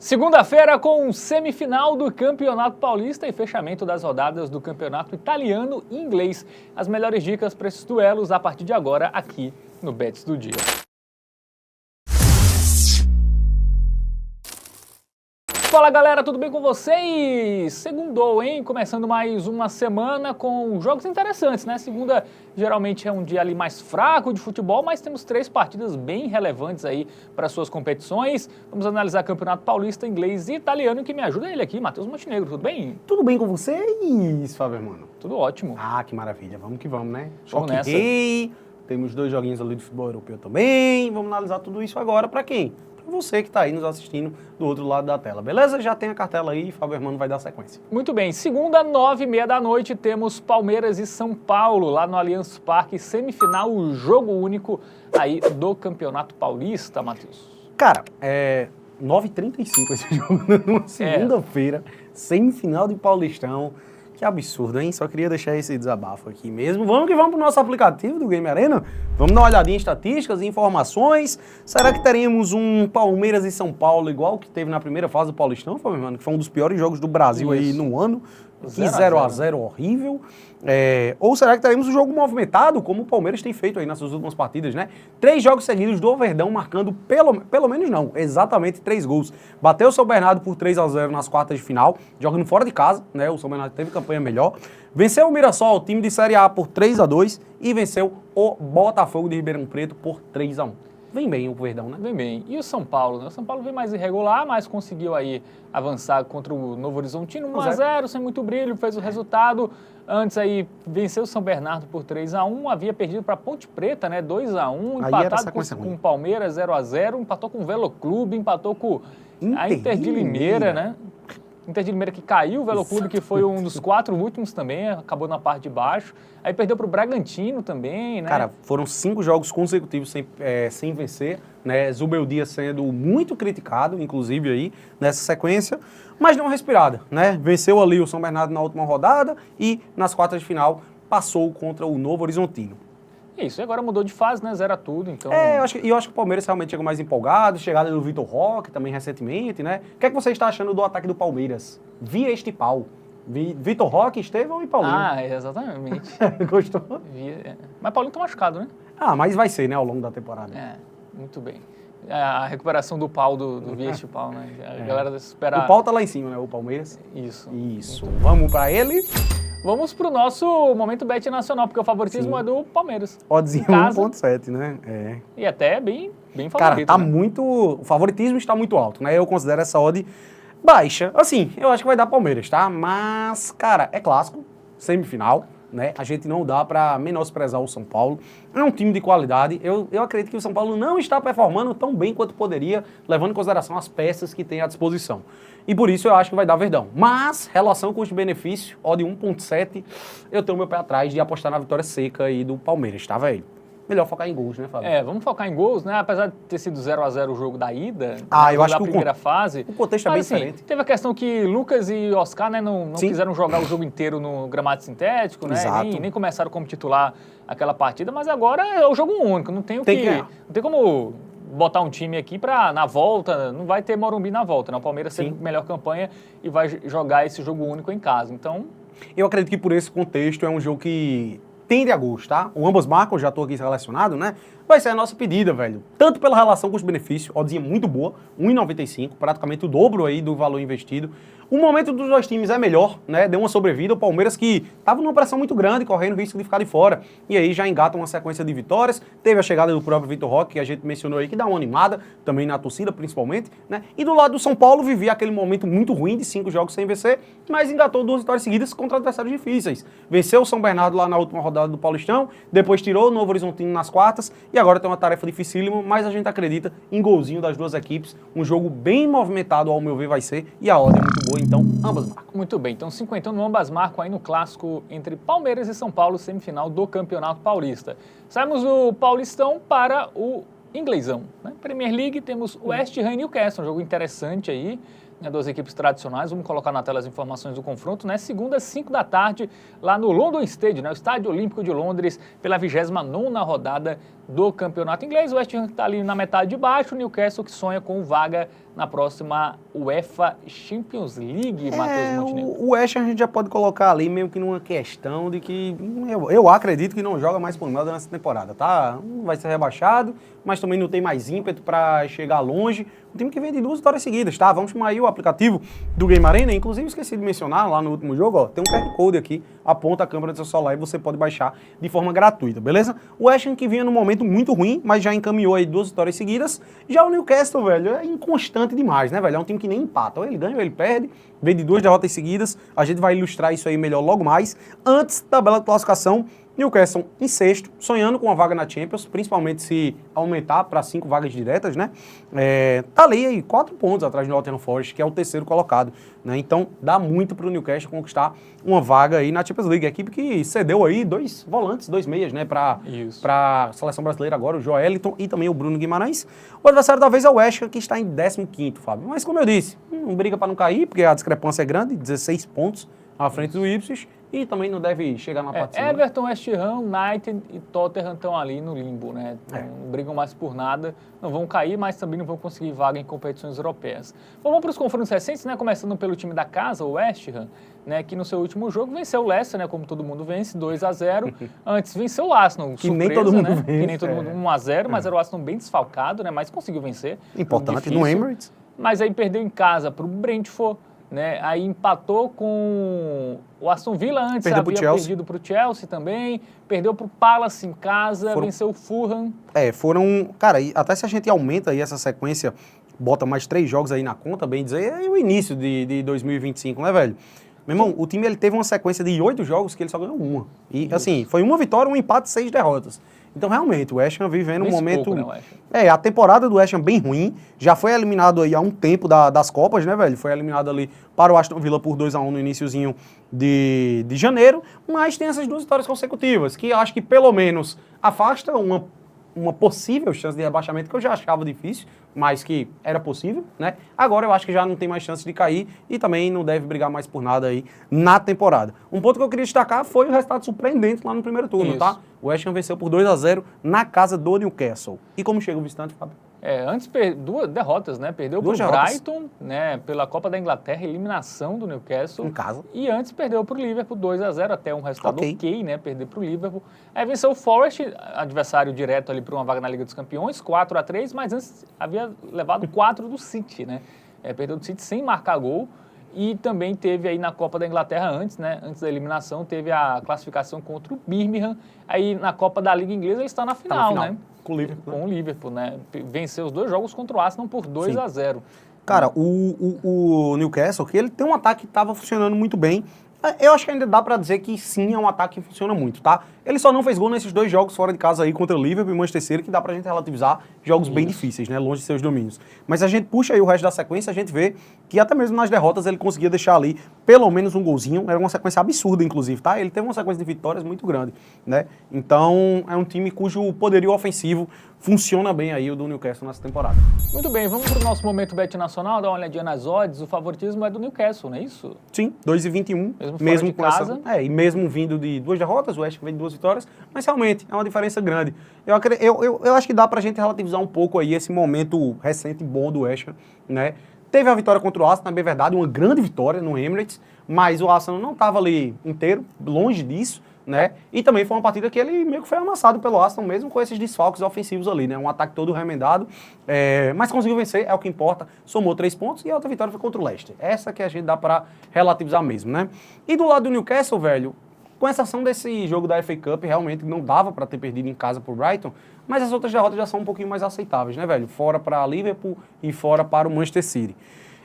Segunda-feira com semifinal do Campeonato Paulista e fechamento das rodadas do Campeonato Italiano e Inglês. As melhores dicas para esses duelos a partir de agora aqui no Bets do Dia. Fala galera, tudo bem com vocês? Segundou, hein? Começando mais uma semana com jogos interessantes, né? Segunda geralmente é um dia ali mais fraco de futebol, mas temos 3 partidas bem relevantes aí para suas competições. Vamos analisar Campeonato Paulista, Inglês e Italiano, que me ajuda ele aqui, Matheus Montenegro, tudo bem? Tudo bem com vocês, Fábio, mano? Tudo ótimo. Ah, que maravilha. Vamos que vamos, né? Vamos nessa. Temos 2 joguinhos ali de futebol europeu também. Vamos analisar tudo isso agora para quem? Você que está aí nos assistindo do outro lado da tela, beleza? Já tem a cartela aí, Fábio Hermano vai dar sequência. Muito bem, segunda, 9h30 da noite, temos Palmeiras e São Paulo, lá no Allianz Parque, semifinal, o jogo único aí do Campeonato Paulista, Matheus. Cara, 9h35 esse jogo, numa segunda-feira, semifinal de Paulistão. Que absurdo, hein? Só queria deixar esse desabafo aqui mesmo. Vamos que vamos pro nosso aplicativo do Game Arena. Vamos dar uma olhadinha em estatísticas e informações. Será que teremos um Palmeiras e São Paulo igual que teve na primeira fase do Paulistão, Fábio, mano? Que foi um dos piores jogos do Brasil aí no ano. Que 0x0 horrível. Ou será que teremos um jogo movimentado, como o Palmeiras tem feito aí nas suas últimas partidas, né? 3 jogos seguidos do Verdão, marcando pelo menos não, exatamente 3 gols. Bateu o São Bernardo por 3x0 nas quartas de final, jogando fora de casa, né? O São Bernardo teve campanha melhor. Venceu o Mirassol, time de Série A, por 3x2 e venceu o Botafogo de Ribeirão Preto por 3x1. Vem bem o Verdão, né? Vem bem. E o São Paulo, né? O São Paulo vem mais irregular, mas conseguiu aí avançar contra o Novo Horizontino, 1x0, sem muito brilho, fez o resultado. Antes aí venceu o São Bernardo por 3x1, havia perdido para Ponte Preta, né? 2x1, empatado com o Palmeiras 0x0, empatou com o Velo Clube, empatou com a Inter de Limeira, né? Inter de Limeira que caiu, o Velo Clube que foi um dos 4 últimos também, acabou na parte de baixo. Aí perdeu para o Bragantino também, né? Cara, foram 5 jogos consecutivos sem vencer, né? Zubeldia sendo muito criticado, inclusive aí, nessa sequência, mas não respirada, né? Venceu ali o São Bernardo na última rodada e nas quartas de final passou contra o Novo Horizontino. Isso, e agora mudou de fase, né? Zera tudo, então... eu acho que o Palmeiras realmente chegou mais empolgado, chegada do Vitor Roque também recentemente, né? O que é que você está achando do ataque do Palmeiras? Via este pau. Vitor Roque, Estevão e Paulinho. Ah, exatamente. Gostou? Mas Paulinho tá machucado, né? Ah, mas vai ser, né, ao longo da temporada. Muito bem. A recuperação do pau, do Via este pau, né? A galera espera... O pau tá lá em cima, né, o Palmeiras. Isso. Vamos para ele... Vamos pro nosso momento bet nacional, porque o favoritismo é do Palmeiras. Oddzinho 1.7, né? E até bem favorito. Cara, tá né? O favoritismo está muito alto, né? Eu considero essa odd baixa. Assim, eu acho que vai dar Palmeiras, tá? Mas, cara, é clássico, semifinal, né? A gente não dá pra menosprezar o São Paulo. É um time de qualidade. Eu acredito que o São Paulo não está performando tão bem quanto poderia, levando em consideração as peças que tem à disposição. E por isso eu acho que vai dar Verdão. Mas, relação custo-benefício, odd 1.7, eu tenho meu pé atrás de apostar na vitória seca aí do Palmeiras, tá, velho? Melhor focar em gols, né, Fábio? Vamos focar em gols, né? Apesar de ter sido 0x0 o jogo da ida, eu acho que primeira fase. O contexto é bem diferente. Teve a questão que Lucas e Oscar, né, não quiseram jogar o jogo inteiro no gramado sintético, né? Nem começaram como titular aquela partida, mas agora é o jogo único, não tem como botar um time aqui na volta, não vai ter Morumbi na volta, né? O Palmeiras tem melhor campanha e vai jogar esse jogo único em casa, então... Eu acredito que por esse contexto é um jogo que tende a gols, tá? O ambas marcam, já tô aqui relacionado, né? Vai ser a nossa pedida, velho. Tanto pela relação custo-benefício, oddzinha muito boa, 1,95, praticamente o dobro aí do valor investido. O momento dos 2 times é melhor, né? Deu uma sobrevida. O Palmeiras que estava numa pressão muito grande, correndo risco de ficar de fora. E aí já engata uma sequência de vitórias. Teve a chegada do próprio Vitor Roque, que a gente mencionou aí, que dá uma animada, também na torcida principalmente, né? E do lado do São Paulo, vivia aquele momento muito ruim de 5 jogos sem vencer, mas engatou 2 vitórias seguidas contra adversários difíceis. Venceu o São Bernardo lá na última rodada do Paulistão, depois tirou o Novo Horizontino nas quartas, e agora tem uma tarefa dificílima, mas a gente acredita em golzinho das 2 equipes. Um jogo bem movimentado, ao meu ver, vai ser, e a odd é muito boa, então ambas marcam. Muito bem, então 50 no ambas marcam aí no clássico entre Palmeiras e São Paulo, semifinal do Campeonato Paulista. Saímos do Paulistão para o Inglesão, né? Premier League, temos West Ham e Newcastle, um jogo interessante aí, Duas equipes tradicionais. Vamos colocar na tela as informações do confronto, né? Segunda, 5 da tarde, lá no London Stadium, né? O Estádio Olímpico de Londres, pela 29ª rodada do Campeonato Inglês. O West Ham está ali na metade de baixo, o Newcastle que sonha com vaga na próxima UEFA Champions League, Matheus Montenegro. O West Ham a gente já pode colocar ali meio que numa questão de que eu acredito que não joga mais por nada nessa temporada, tá? Não vai ser rebaixado, mas também não tem mais ímpeto para chegar longe. Um time que vem de 2 vitórias seguidas, tá? Vamos chamar aí o aplicativo do Game Arena. Inclusive, esqueci de mencionar lá no último jogo, ó, tem um QR Code aqui, aponta a câmera do seu celular e você pode baixar de forma gratuita, beleza? O West Ham que vinha num momento muito ruim, mas já encaminhou aí 2 vitórias seguidas. Já o Newcastle, velho, é inconstante demais, né, velho? É um time que nem empata. Ou ele ganha ou ele perde, vem de 2 derrotas seguidas. A gente vai ilustrar isso aí melhor logo mais. Antes, tabela de classificação, Newcastle em 6º, sonhando com uma vaga na Champions, principalmente se aumentar para 5 vagas diretas, né? Tá ali aí 4 pontos atrás do Nottingham Forest, que é o 3º colocado, né? Então dá muito para o Newcastle conquistar uma vaga aí na Champions League. A equipe que cedeu aí 2 volantes, 2 meias, né? Para a seleção brasileira agora, o Joelinton e também o Bruno Guimarães. O adversário talvez é o West Ham, que está em 15º, Fábio. Mas como eu disse, não briga para não cair, porque a discrepância é grande, 16 pontos à frente do Ipswich. E também não deve chegar na parte de cima. Everton, West Ham, United e Tottenham estão ali no limbo, né? Não brigam mais por nada, não vão cair, mas também não vão conseguir vaga em competições europeias. Bom, vamos para os confrontos recentes, né? Começando pelo time da casa, o West Ham, né? Que no seu último jogo venceu o Leicester, né? Como todo mundo vence, 2-0. Antes venceu o Arsenal, que surpresa, nem todo mundo, né? Vence. Que nem todo mundo, 1-0, mas era o Arsenal bem desfalcado, né? Mas conseguiu vencer. Importante, no Emirates. Mas aí perdeu em casa para o Brentford. Né? Aí empatou com o Aston Villa, antes havia perdido para o Chelsea também, perdeu para o Palace em casa, venceu o Fulham. Cara, até se a gente aumenta aí essa sequência, bota mais 3 jogos aí na conta, bem dizer, é o início de 2025, né, velho? Meu irmão, o time ele teve uma sequência de 8 jogos que ele só ganhou 1. E, assim, foi 1 vitória, 1 empate, 6 derrotas. Então, realmente, o West Ham vivendo um momento... Pouco, né, a temporada do West Ham bem ruim. Já foi eliminado aí há um tempo das Copas, né, velho? Foi eliminado ali para o Aston Villa por 2-1 no iniciozinho de janeiro. Mas tem essas 2 vitórias consecutivas, que eu acho que pelo menos afasta uma possível chance de rebaixamento, que eu já achava difícil, mas que era possível, né? Agora eu acho que já não tem mais chance de cair e também não deve brigar mais por nada aí na temporada. Um ponto que eu queria destacar foi o resultado surpreendente lá no primeiro turno, tá? O West Ham venceu por 2-0 na casa do Newcastle. E como chega o visitante, Fábio? Antes 2 derrotas, né? Perdeu para o Brighton, né? Pela Copa da Inglaterra, eliminação do Newcastle. Em casa. E antes perdeu para o Liverpool 2-0, até um resultado ok, né? Perder para o Liverpool. Aí venceu o Forest, adversário direto ali para uma vaga na Liga dos Campeões, 4-3, mas antes havia levado 4 do City, né? Perdeu do City sem marcar gol. E também teve aí na Copa da Inglaterra antes, né? Antes da eliminação, teve a classificação contra o Birmingham. Aí na Copa da Liga Inglesa ele está na final, né? Com o Liverpool. Com o Liverpool, né? Venceu os 2 jogos contra o Arsenal por 2-0. Cara, o Newcastle, que ele tem um ataque que estava funcionando muito bem. Eu acho que ainda dá pra dizer que sim, é um ataque que funciona muito, tá? Ele só não fez gol nesses 2 jogos fora de casa aí contra o Liverpool e Manchester City, que dá pra gente relativizar jogos bem difíceis, né? Longe de seus domínios. Mas a gente puxa aí o resto da sequência, a gente vê que até mesmo nas derrotas ele conseguia deixar ali pelo menos um golzinho. Era uma sequência absurda, inclusive, tá? Ele teve uma sequência de vitórias muito grande, né? Então, é um time cujo poderio ofensivo funciona bem aí, o do Newcastle nessa temporada. Muito bem, vamos pro nosso momento Bet Nacional, dar uma olhadinha nas odds. O favoritismo é do Newcastle, não é isso? Sim, 2,21. Mesmo com casa. E mesmo vindo de 2 derrotas, o West vem de 2 vitórias, mas realmente é uma diferença grande. Eu acho que dá pra gente relativizar um pouco aí esse momento recente bom do West Ham, né? Teve a vitória contra o Arsenal, na verdade, uma grande vitória no Emirates, mas o Arsenal não estava ali inteiro, longe disso, né? E também foi uma partida que ele meio que foi amassado pelo Arsenal, mesmo com esses desfalques ofensivos ali, né? Um ataque todo remendado, mas conseguiu vencer, é o que importa, somou 3 pontos e a outra vitória foi contra o Leicester. Essa que a gente dá para relativizar mesmo, né? E do lado do Newcastle, velho, com exceção desse jogo da FA Cup, realmente não dava para ter perdido em casa pro Brighton, mas as outras derrotas já são um pouquinho mais aceitáveis, né, velho? Fora para Liverpool e fora para o Manchester City.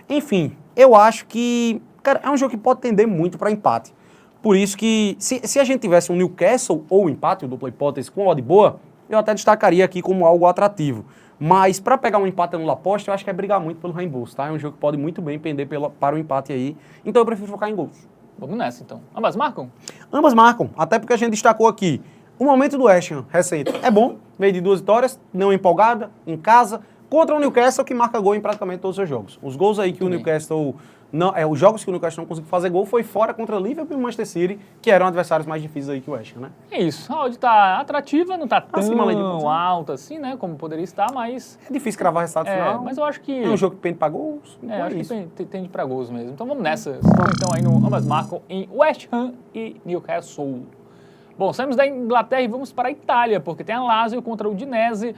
Enfim, eu acho que, cara, é um jogo que pode tender muito para empate. Por isso que, se a gente tivesse um Newcastle ou um empate, o dupla hipótese com odd boa, eu até destacaria aqui como algo atrativo. Mas para pegar um empate no aposta, eu acho que é brigar muito pelo reembolso, tá? É um jogo que pode muito bem pender para o empate aí. Então eu prefiro focar em gols. Vamos nessa, então. Ambas marcam? Ambas marcam, até porque a gente destacou aqui. O momento do West Ham recente é bom, veio de 2 vitórias, não empolgada, em casa, contra o Newcastle, que marca gol em praticamente todos os seus jogos. Os gols aí que o Newcastle... Não, os jogos que o Newcastle não conseguiu fazer gol foi fora contra Liverpool e Manchester City, que eram adversários mais difíceis aí que o West Ham, né? É isso, a odd tá atrativa, não tá tão alta assim, né, como poderia estar, mas... É difícil cravar resultado final. Mas eu acho que... É um jogo que pende pra gols. Acho que tende pra gols mesmo. Então vamos nessa. Então aí no ambas marcam em West Ham e Newcastle. Bom, saímos da Inglaterra e vamos para a Itália, porque tem a Lazio contra o Udinese.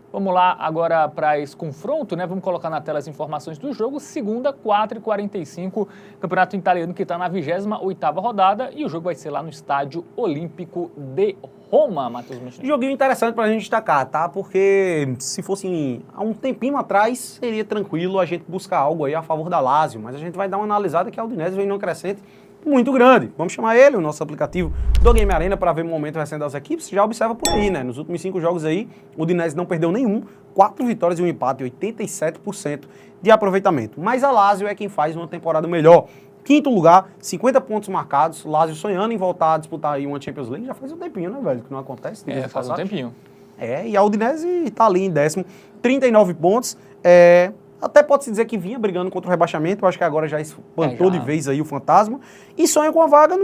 Vamos lá agora para esse confronto, né? Vamos colocar na tela as informações do jogo. Segunda, 4h45, campeonato italiano que está na 28ª rodada e o jogo vai ser lá no Estádio Olímpico de Roma, Matheus Michelin. Joguinho interessante para a gente destacar, tá? Porque se fosse há um tempinho atrás, seria tranquilo a gente buscar algo aí a favor da Lazio, mas a gente vai dar uma analisada que a Udinese vem num crescente muito grande. Vamos chamar ele, o nosso aplicativo do Game Arena, para ver o momento recente das equipes. Já observa por aí, né? Nos últimos 5 jogos aí, o Udinese não perdeu nenhum, 4 vitórias e um empate, 87% de aproveitamento. Mas a Lazio é quem faz uma temporada melhor. 5º lugar, 50 pontos marcados, Lazio sonhando em voltar a disputar aí uma Champions League. Já faz um tempinho, né, velho? Que não acontece. Faz um tempinho. E a Udinese tá ali em 10º, 39 pontos. Até pode-se dizer que vinha brigando contra o rebaixamento, eu acho que agora já espantou de vez aí o fantasma, e sonha com a vaga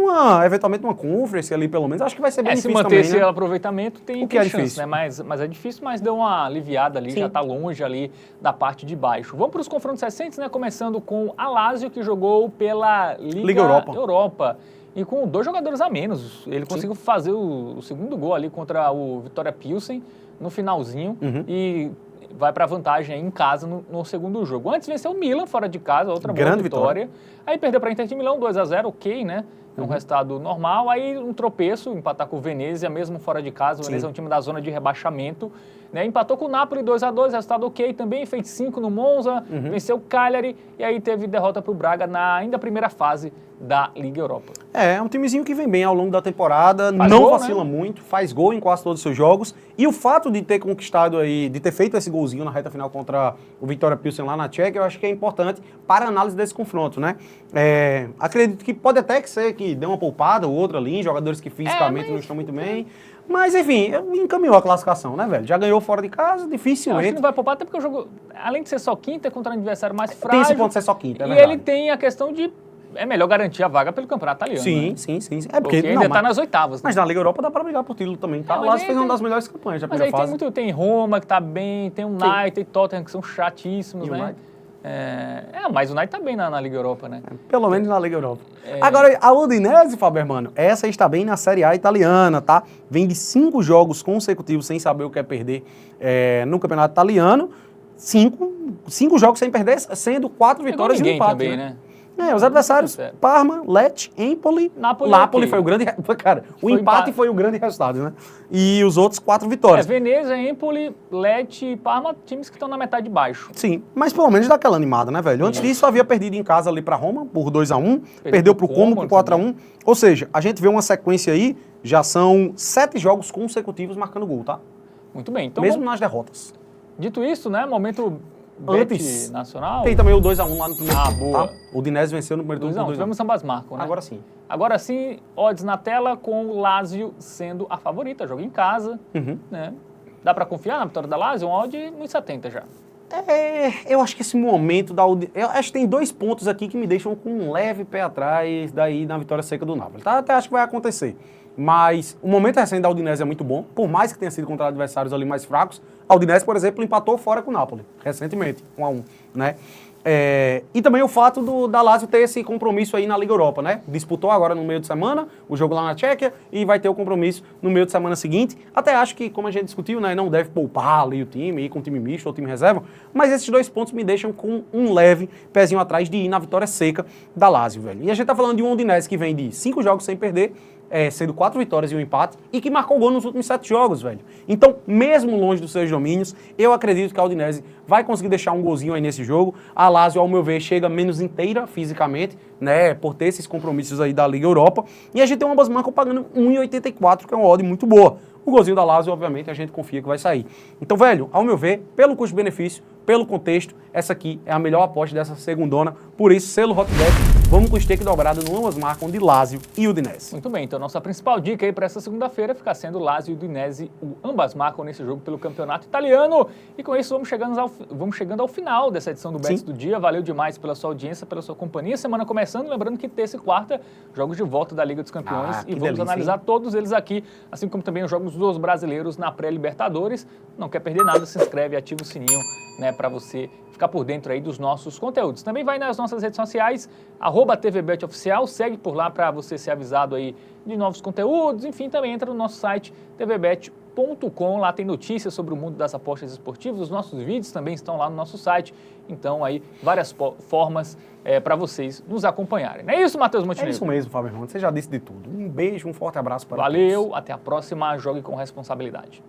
eventualmente numa conference ali, pelo menos, acho que vai ser bem difícil também, se manter esse aproveitamento tem é chance, difícil. Né? Mas é difícil, mas deu uma aliviada ali, já está longe ali da parte de baixo. Vamos para os confrontos recentes, né? Começando com a Lazio, que jogou pela Liga Europa. E com 2 jogadores a menos, ele conseguiu fazer o segundo gol ali contra o Vitória Pilsen no finalzinho e vai para a vantagem aí em casa no segundo jogo. Antes venceu o Milan fora de casa, outra boa vitória. Aí perdeu para a Inter de Milão, 2-0, ok, né? É um resultado normal. Aí um tropeço, empatar com o Venezia, mesmo fora de casa. O Venezia é um time da zona de rebaixamento. Né? Empatou com o Napoli 2-2, resultado ok também. Fez 5 no Monza, venceu o Cagliari. E aí teve derrota para o Braga na ainda primeira fase da Liga Europa. É um timezinho que vem bem ao longo da temporada, não vacila muito, faz gol em quase todos os seus jogos. E o fato de ter conquistado aí, de ter feito esse golzinho na reta final contra o Vitória Pilsen lá na Tchequia, eu acho que é importante para a análise desse confronto, né? Acredito que pode até ser que dê uma poupada ou outra ali, em jogadores que fisicamente não estão muito bem. Mas, enfim, encaminhou a classificação, né, velho? Já ganhou fora de casa, dificilmente. Acho que não vai poupar, até porque o jogo, além de ser só quinta, é contra um adversário mais frágil. Tem esse ponto de ser só quinta, é verdade. E ele tem a questão de... É melhor garantir a vaga pelo campeonato italiano. Sim, né? sim. Porque ainda está nas oitavas. Né? Mas na Liga Europa dá para brigar por título também, tá? Lá fez uma das melhores campanhas da primeira fase. Tem Roma, que tá bem, tem o United e Tottenham, que são chatíssimos, né? Mas o United tá bem na Liga Europa, né? Pelo menos na Liga Europa. Agora, a Udinese, Faber, mano, essa está bem na Série A italiana, tá? Vem de 5 jogos consecutivos sem saber o que é perder no campeonato italiano. 5 jogos sem perder, sendo 4 vitórias e um empate, também, né? Os adversários, Parma, Lecce, Empoli, Napoli foi o grande... Cara, o empate foi o grande resultado, né? E os outros 4 vitórias. Veneza, Empoli, Lecce e Parma, times que estão na metade de baixo. Sim, mas pelo menos dá aquela animada, né, velho? Antes disso, havia perdido em casa ali pra Roma, por 2-1, perdeu pro Como por 4-1. Ou seja, a gente vê uma sequência aí, já são 7 jogos consecutivos marcando gol, tá? Muito bem. Então, mesmo nas derrotas. Dito isso, né, momento... Antes, nacional. Tem também o 2-1 lá no primeiro turno, boa. Tá? O Udinese venceu no primeiro turno por 2-1. Tivemos ambas marcam, né? Agora sim, odds na tela com o Lazio sendo a favorita. Joga em casa, né? Dá pra confiar na vitória da Lazio? Um odd 1,70 já. Eu acho que esse momento da Udinese... Eu acho que tem 2 pontos aqui que me deixam com um leve pé atrás daí na vitória seca do Napoli. Tá? Até acho que vai acontecer. Mas o momento recente da Udinese é muito bom, por mais que tenha sido contra adversários ali mais fracos. A Udinese, por exemplo, empatou fora com o Napoli, recentemente, 1-1, né? E também o fato da Lazio ter esse compromisso aí na Liga Europa, né? Disputou agora no meio de semana, o jogo lá na Tchequia, e vai ter o compromisso no meio de semana seguinte. Até acho que, como a gente discutiu, né, não deve poupar ali o time, ir com o time misto ou time reserva, mas esses 2 pontos me deixam com um leve pezinho atrás de ir na vitória seca da Lazio, velho. E a gente tá falando de um Udinese que vem de 5 jogos sem perder, sendo 4 vitórias e um empate, e que marcou gol nos últimos 7 jogos, velho. Então, mesmo longe dos seus domínios, eu acredito que a Udinese vai conseguir deixar um golzinho aí nesse jogo. A Lazio, ao meu ver, chega menos inteira fisicamente, né, por ter esses compromissos aí da Liga Europa, e a gente tem uma ambas marcas pagando 1,84, que é uma odd muito boa. O golzinho da Lazio, obviamente, a gente confia que vai sair. Então, velho, ao meu ver, pelo custo-benefício, pelo contexto, essa aqui é a melhor aposta dessa segundona. Por isso, selo Hotbet, vamos com o stake dobrado no ambas marcam de Lazio e Udinese. Muito bem, então nossa principal dica aí para essa segunda-feira fica sendo Lazio e Udinese, ambas marcam nesse jogo pelo campeonato italiano. E com isso vamos chegando ao final dessa edição do Bets do Dia. Valeu demais pela sua audiência, pela sua companhia. Semana começando, lembrando que terça e quarta, jogos de volta da Liga dos Campeões. E vamos delícia, analisar todos eles aqui, assim como também os jogos dos brasileiros na pré-Libertadores. Não quer perder nada, se inscreve, ativa o sininho, né, para você ficar por dentro aí dos nossos conteúdos. Também vai nas nossas redes sociais, @TVBetOficial, segue por lá para você ser avisado aí de novos conteúdos. Enfim, também entra no nosso site tvbet.com, lá tem notícias sobre o mundo das apostas esportivas, os nossos vídeos também estão lá no nosso site, então aí várias formas para vocês nos acompanharem. Não é isso, Matheus Montenegro? É isso mesmo, Fábio Hermano, você já disse de tudo. Um beijo, um forte abraço para todos. Valeu, até a próxima, jogue com responsabilidade.